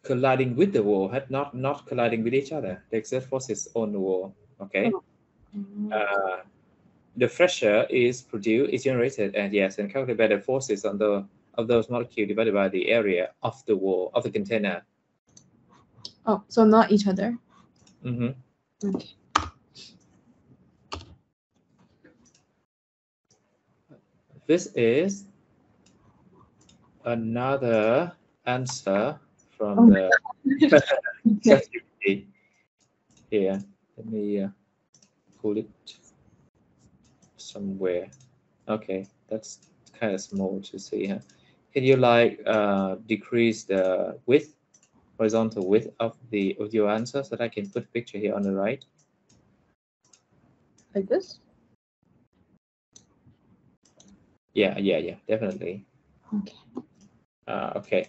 colliding with the wall, not colliding with each other. They exert forces on the wall. Okay. Oh. Mm. The pressure is generated, and yes, and calculated by the forces on the of those molecules divided by the area of the wall of the container. Oh, so not each other. Mm-hmm. Okay. This is another answer from the ChatGPT. Here, let me pull it somewhere. Okay, that's kind of small to see. Huh? Can you like decrease the width, horizontal width of your answer, so that I can put picture here on the right? Like this? Yeah, definitely. Okay. Okay.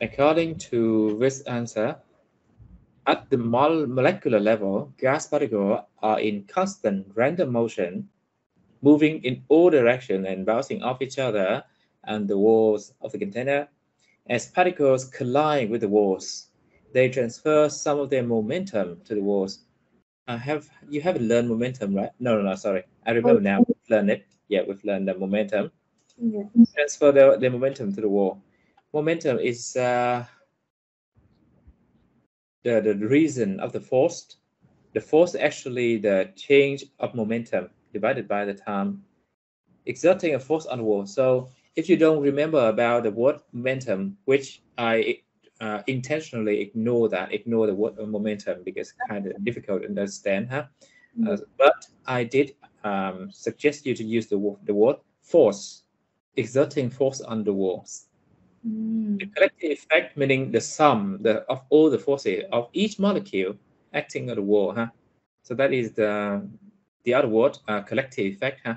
According to this answer, at the molecular level, gas particles are in constant random motion, moving in all directions and bouncing off each other and the walls of the container. As particles collide with the walls, they transfer some of their momentum to the walls. You haven't learned momentum, right? No, sorry. I remember now. We've learned it. Yeah, we've learned the momentum. Yes. Transfer the momentum to the wall. Momentum is the reason of the force. The force actually the change of momentum divided by the time exerting a force on the wall. So if you don't remember about the word momentum, which I intentionally ignore the word momentum because it's kind of difficult to understand, huh? But I did suggest you to use the word force, exerting force on the walls. The collective effect, meaning the sum of all the forces of each molecule acting on the wall, huh? So that is the other word, collective effect, huh?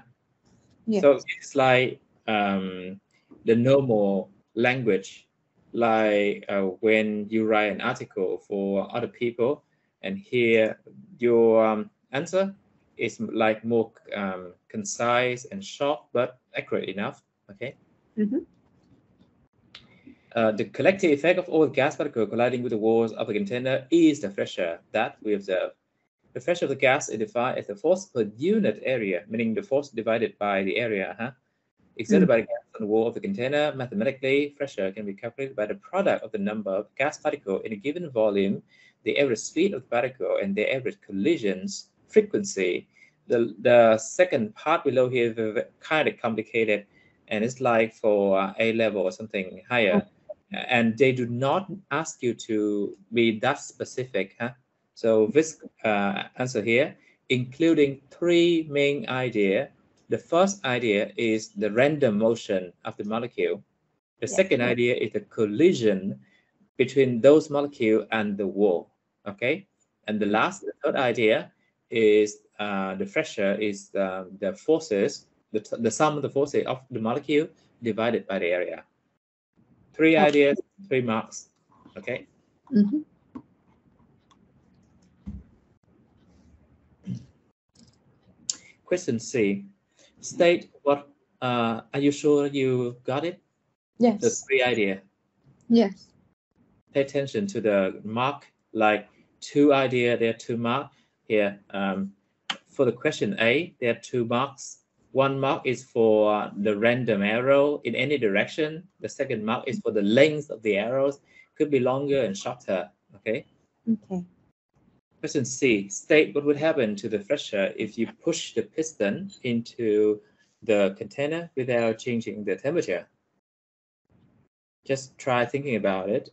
Yes. So it's like the normal language, like when you write an article for other people, and here your answer is like more concise and short, but accurate enough. Okay. Mm-hmm. The collective effect of all gas particles colliding with the walls of a container is the pressure that we observe. The pressure of the gas is defined as the force per unit area, meaning the force divided by the area, huh? Exerted by the gas on the wall of the container. Mathematically, pressure can be calculated by the product of the number of gas particles in a given volume, the average speed of the particle, and the average collisions frequency. The second part below here is kind of complicated, and it's like for A level or something higher. And they do not ask you to be that specific, huh? So this answer here, including three main ideas. The first idea is the random motion of the molecule. The second idea is the collision between those molecules and the wall. Okay, and the third idea is the pressure is the forces, the sum of the forces of the molecule divided by the area. Three ideas, 3 marks. Okay. Mm-hmm. Question C. State what. Are you sure you got it? Yes. The three idea. Yes. Pay attention to the mark, like two idea, there are 2 marks here. For the question A, there are 2 marks. 1 mark is for the random arrow in any direction. The second mark is for the length of the arrows. Could be longer and shorter. Okay. Okay. Question C. State what would happen to the pressure if you push the piston into the container without changing the temperature. Just try thinking about it.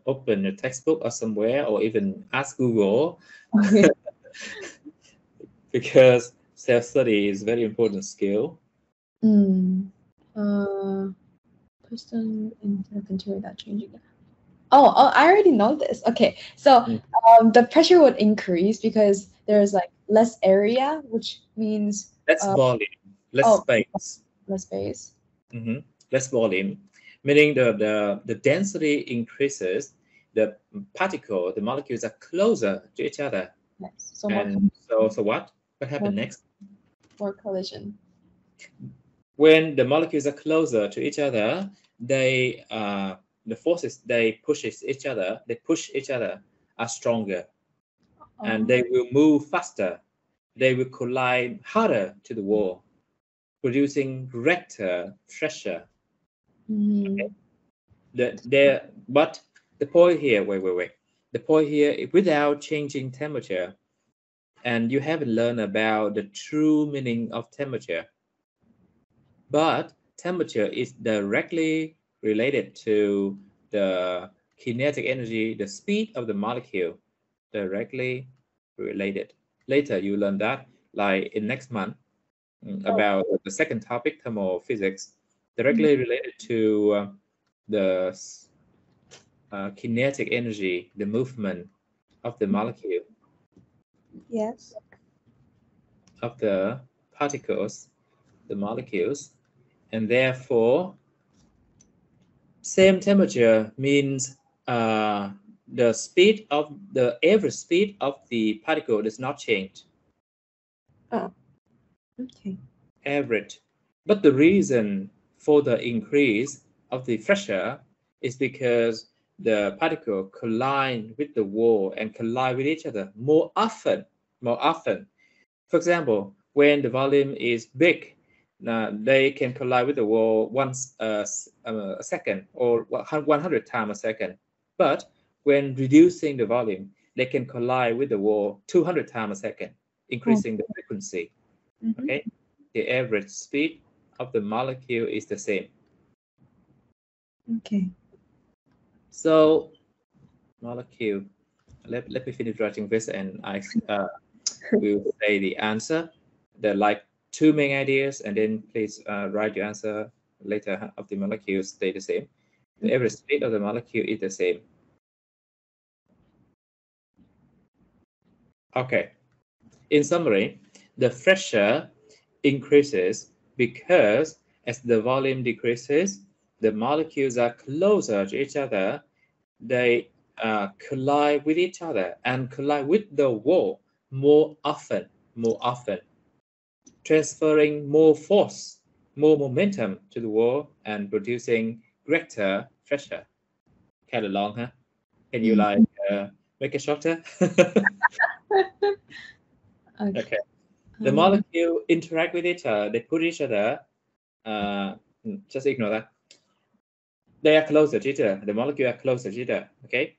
Open a textbook or somewhere, or even ask Google, Okay. because self-study is very important skill. Piston into the container without changing it. Oh, I already know this. Okay, so the pressure would increase because there's like less area, which means Less volume, less space. Less space. Less volume, meaning the density increases. The particle, the molecules are closer to each other. Yes. So and so what? What happened next? More collision. When the molecules are closer to each other, they the forces they push each other are stronger, and they will move faster. They will collide harder to the wall, producing greater pressure. Okay? But the point here, wait. The point here is without changing temperature, and you haven't learned about the true meaning of temperature. But temperature is directly related to the kinetic energy, the speed of the molecule, directly related. Later, you learn that, like in next month, about the second topic, thermophysics, directly related to the kinetic energy, the movement of the molecule. Yes. Of the particles, the molecules, and therefore same temperature means the speed of the average speed of the particle does not change. Oh, okay. Average. But the reason for the increase of the pressure is because the particle collide with the wall and collide with each other more often. For example, when the volume is big, they can collide with the wall once a second or 100 times a second. But when reducing the volume, they can collide with the wall 200 times a second, increasing the frequency. Okay, the average speed of the molecule is the same. Okay. So molecule. Let me finish writing this, and I will say the answer. There are like two main ideas, and then please write your answer later. Of the molecules stay the same. The average speed of the molecule is the same. Okay. In summary, the pressure increases because as the volume decreases, the molecules are closer to each other. They collide with each other and collide with the wall more often, transferring more force, more momentum to the wall and producing greater pressure. Kind of long, huh? Can you like make it shorter? Okay. The molecule interact with each other. They put each other. Just ignore that. They are closer to each other. The molecule are closer to each other. Okay,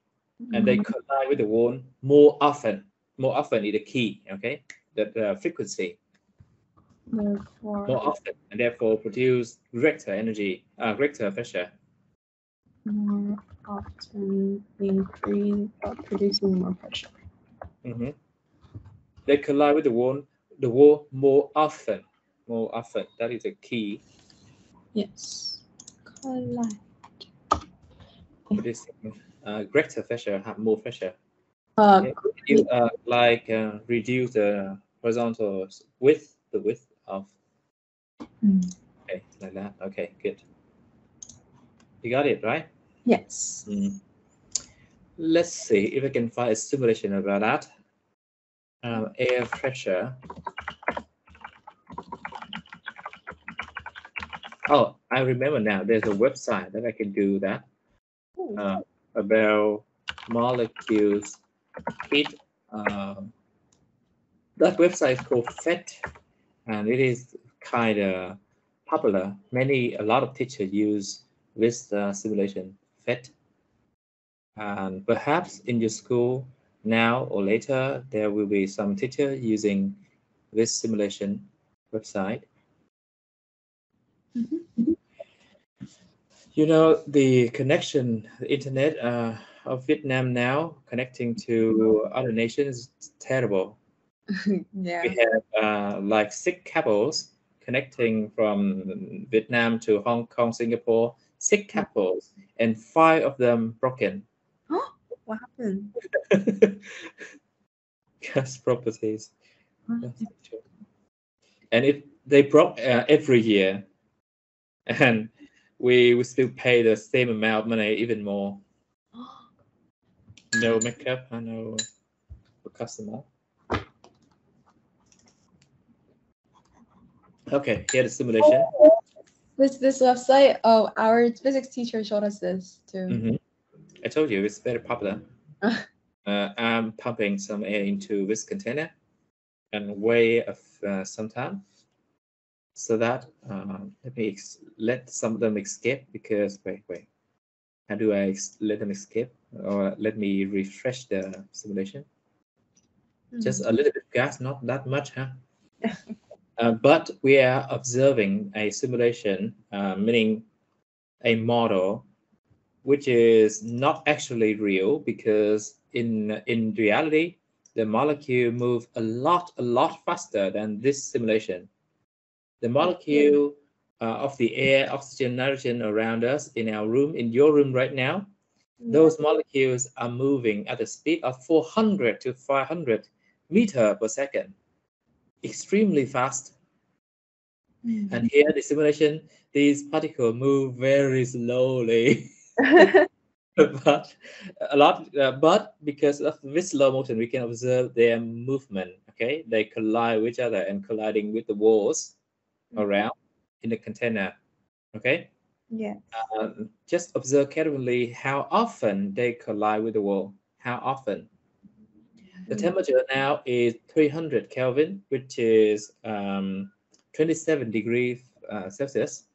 and they collide with the wall more often. More often is the key. Okay, the frequency. More often, and therefore produce greater energy, greater pressure. More often increase producing more pressure. They collide with the wall more often. More often. That is the key. Yes. Collide. Producing greater pressure, have more pressure. Reduce the horizontal width, the width of. Okay, like that. Okay, good. You got it, right? Yes. Let's see if I can find a simulation about that. Air pressure. Oh, I remember now. There's a website that I can do that about molecules heat. That website is called PhET, and it is kind of popular. A lot of teachers use this simulation PhET, and perhaps in your school now or later there will be some teacher using this simulation website. You know, the connection, the internet of Vietnam now connecting to other nations is terrible. Yeah. We have like 6 cables connecting from Vietnam to Hong Kong, Singapore, 6 cables, and 5 of them broken. What happened? Gas properties. And they broke every year, and we still pay the same amount of money, even more. No makeup, no customer. Okay, here the simulation. this website. Oh, our physics teacher showed us this too. I told you it's very popular. I'm pumping some air into this container and wait some time so that let me let some of them escape, because wait, how do I let them escape? Or let me refresh the simulation. Just a little bit of gas, not that much, huh? But we are observing a simulation, meaning a model which is not actually real, because in reality the molecule move a lot faster than this simulation. The molecule of the air, oxygen, nitrogen around us in our room, in your room right now, those molecules are moving at a speed of 400 to 500 meter per second, extremely fast. And here the simulation, these particles move very slowly. But but because of this slow motion, we can observe their movement. Okay, they collide with each other and colliding with the walls around in the container. Okay. Yeah. Just observe carefully how often they collide with the wall. How often? The temperature now is 300 Kelvin, which is 27 degrees Celsius.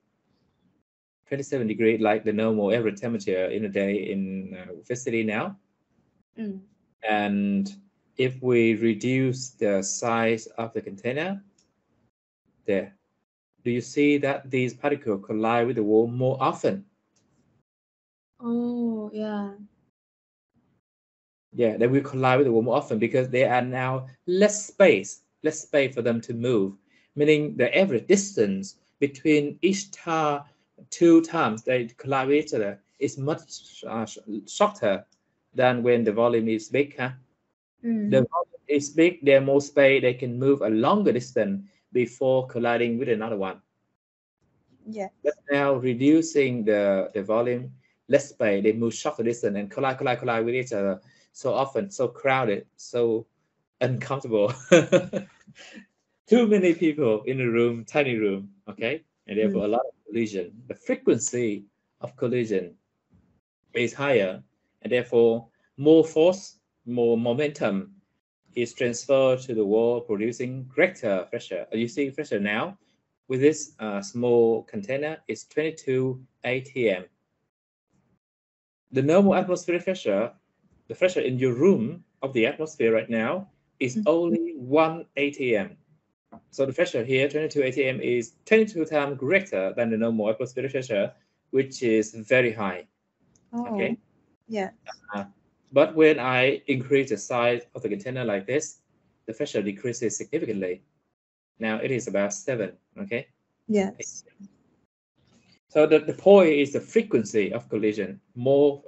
27 degrees, like the normal average temperature in a day in the city now. And if we reduce the size of the container, there, do you see that these particles collide with the wall more often? Oh, yeah. Yeah, they will collide with the wall more often because there are now less space for them to move, meaning the average distance between each two times they collide with each other is much shorter than when the volume is big. Huh? The volume is big, there are more space, they can move a longer distance before colliding with another one. Yeah. But now reducing the volume, less space, they move shorter distance and collide with each other so often, so crowded, so uncomfortable. Too many people in a room, tiny room, okay? And therefore a lot of collision. The frequency of collision is higher, and therefore more force, more momentum is transferred to the wall, producing greater pressure. You see pressure now with this small container is 22 atm. The normal atmospheric pressure, the pressure in your room of the atmosphere right now, is only 1 atm. So the pressure here, 22 atm, is 22 times greater than the normal atmospheric pressure, which is very high. Okay. Yeah. But when I increase the size of the container like this, the pressure decreases significantly. Now it is about 7. Okay. Yes. So the point is the frequency of collision, more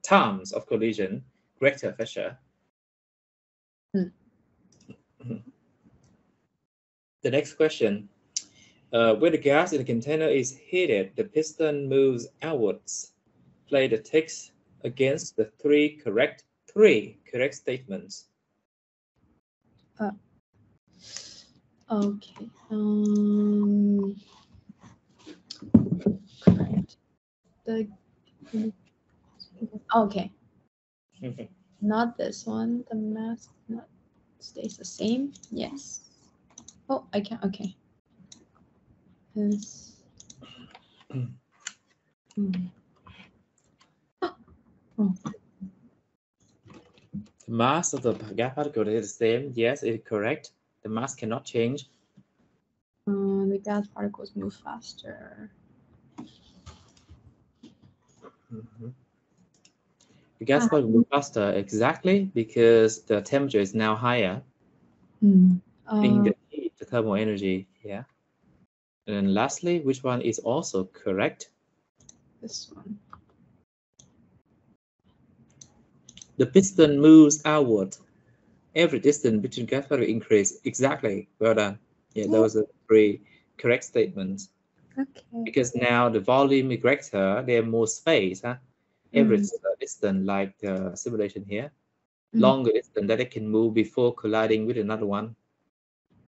times of collision, greater pressure. The next question. When the gas in the container is heated, the piston moves outwards. Play the text against the three correct statements. Okay. Correct. Okay. Not this one. The mass not stays the same. Yes. Oh, I can't. Okay. This. Oh. The mass of the gas particle is the same. Yes, it is correct. The mass cannot change. The gas particles move faster. The gas particle moves faster exactly because the temperature is now higher. In the heat, the thermal energy. Yeah. And then lastly, which one is also correct? This one. The piston moves outward. Every distance between gas particles increase. Exactly. Well done. Yeah, those are 3 correct statements. Okay. Because now the volume is greater, there are more space. Huh? Every distance, like the simulation here, longer distance that it can move before colliding with another one.